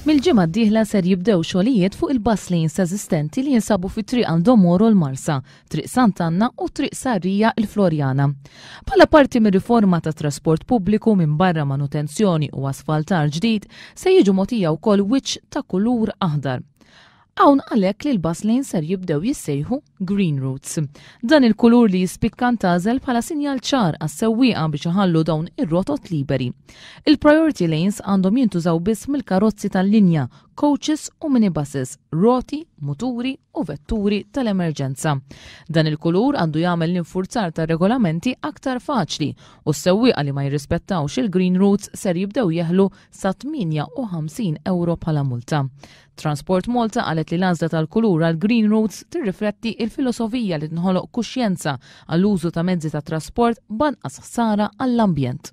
Mill-ġimgħa d-dieħla ser jibdew xogħlijiet fuq il-bus lanes eżistenti li jinsabu fit-triq Għal-Domoro l-Marsa, triq Sant'Anna u triq Sarrija l-Florjana. Bħala parti mir-riforma ta' trasport pubbliku minn barra manutenzjoni u asfaltar ġdid se jiġu mogħtija wkoll wiċċ ta' kulur aħdar. Hawn għalhekk li l-bus lanes ser jibdew jissejħu Green Routes. Dan il-kulur li jispikka ntażel bħala sinjal ċar għas-sewwieqa biex iħallu dawn ir-rotot liberi. Il-priority lanes għandhom jintużaw biss mill-karozzi tal-linja, coaches u minibuses, roti, muturi u vetturi tal-emerġenza. Dan il-kulur għandu jagħmel l-infurzar tar-regolamenti aktar faċli u s-sewwieqa li ma jirrispettawx il-Green Routes ser jibdew jeħlu sa 58 euro bħala multa. Transport Malta qalet li l-għażla tal-kulur għal Green Routes tirrifletti il-filosofija li tinħoloq kuxjenza għall-użu ta' mezzi ta' trasport banqas ħsara għall-ambjent.